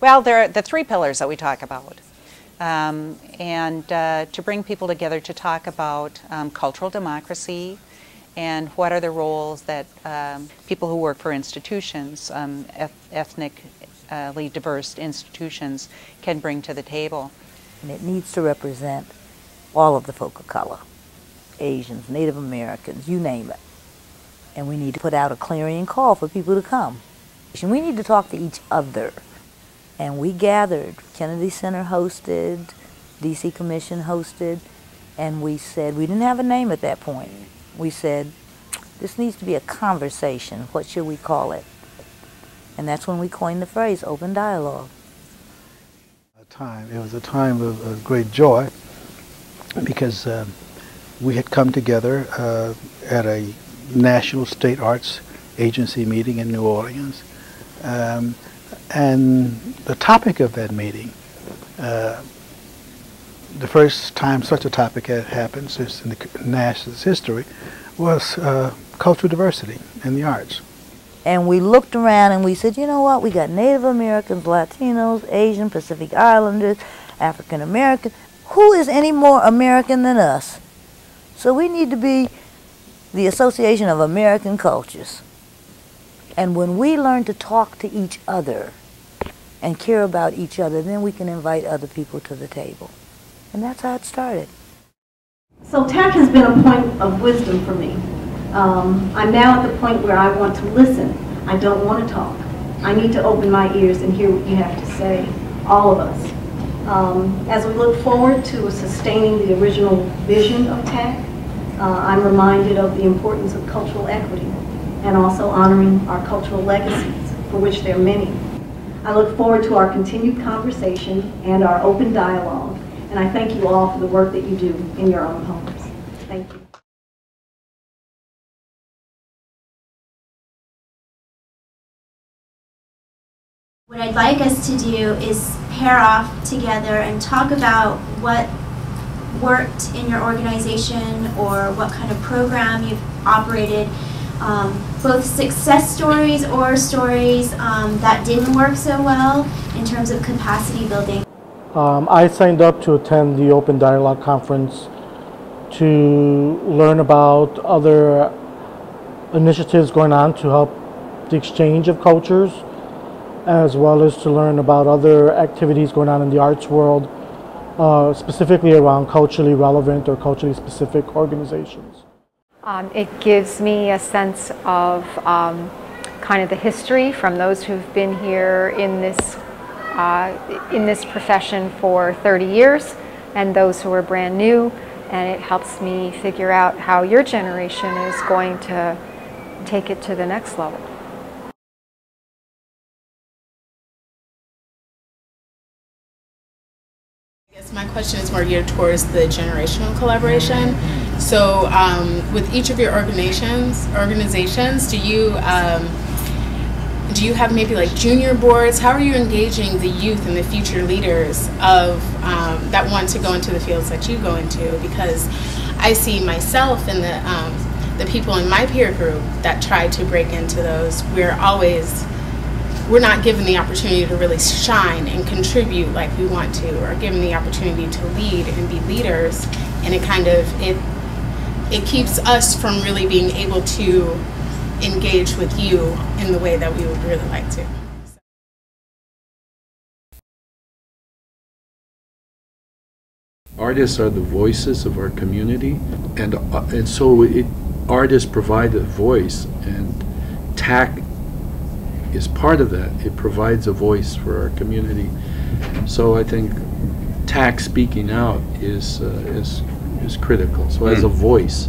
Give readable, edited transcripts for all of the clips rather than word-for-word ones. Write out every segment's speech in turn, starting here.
Well, there are the three pillars that we talk about. And to bring people together to talk about cultural democracy and what are the roles that people who work for institutions, ethnically diverse institutions, can bring to the table. And it needs to represent all of the folk of color, Asians, Native Americans, you name it. And we need to put out a clarion call for people to come. And we need to talk to each other. And we gathered, Kennedy Center hosted, DC Commission hosted, and we said, we didn't have a name at that point. We said, this needs to be a conversation. What should we call it? And that's when we coined the phrase, open dialogue. It was a time of great joy because we had come together at a National State Arts Agency meeting in New Orleans. And the topic of that meeting, the first time such a topic had happened since in the nation's history, was cultural diversity in the arts. And we looked around and we said, you know what, we got Native Americans, Latinos, Asian, Pacific Islanders, African Americans. Who is any more American than us? So we need to be the Association of American Cultures. And when we learn to talk to each other and care about each other, then we can invite other people to the table. And that's how it started. So TAAC has been a point of wisdom for me. I'm now at the point where I want to listen. I don't want to talk. I need to open my ears and hear what you have to say, all of us. As we look forward to sustaining the original vision of TAAC, I'm reminded of the importance of cultural equity and also honoring our cultural legacies, for which there are many. I look forward to our continued conversation and our open dialogue, and I thank you all for the work that you do in your own homes. Thank you. What I'd like us to do is pair off together and talk about what worked in your organization or what kind of program you've operated, both success stories or stories that didn't work so well in terms of capacity building. I signed up to attend the Open Dialogue Conference to learn about other initiatives going on to help the exchange of cultures, as well as to learn about other activities going on in the arts world, specifically around culturally relevant or culturally specific organizations. It gives me a sense of kind of the history from those who've been here in this profession for 30 years and those who are brand new, and it helps me figure out how your generation is going to take it to the next level. I guess my question is more geared towards the generational collaboration. So with each of your organizations, do you have maybe like junior boards? How are you engaging the youth and the future leaders of that want to go into the fields that you go into? Because I see myself and the people in my peer group that try to break into those, we're not given the opportunity to really shine and contribute like we want to, or given the opportunity to lead and be leaders, and it keeps us from really being able to engage with you in the way that we would really like to. Artists are the voices of our community, and so artists provide a voice, and TAAC is part of that. It provides a voice for our community. So I think TAAC speaking out is critical. So as a voice.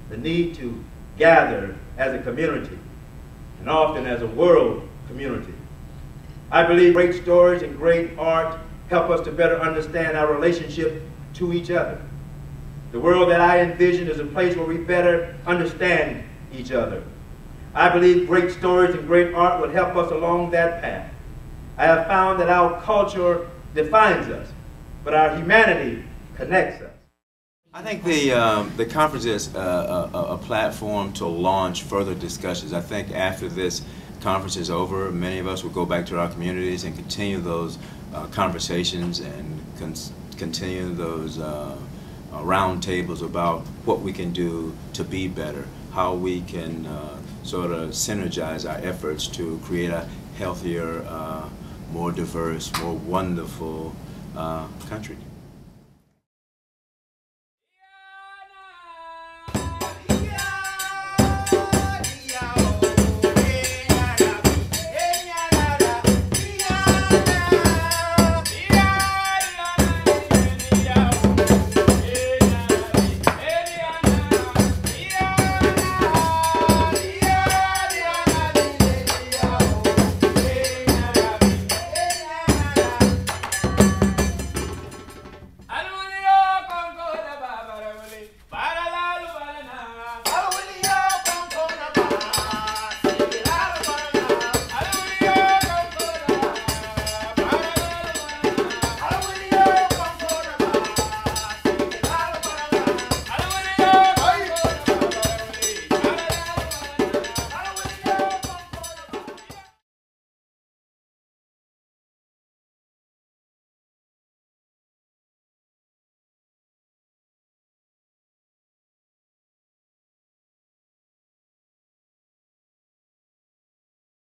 The need to gather as a community, and often as a world community. I believe great stories and great art help us to better understand our relationship to each other. The world that I envision is a place where we better understand each other. I believe great stories and great art would help us along that path. I have found that our culture defines us, but our humanity connects us. I think the conference is a platform to launch further discussions. I think after this conference is over, many of us will go back to our communities and continue those conversations and continue those round tables about what we can do to be better, how we can sort of synergize our efforts to create a healthier, more diverse, more wonderful country.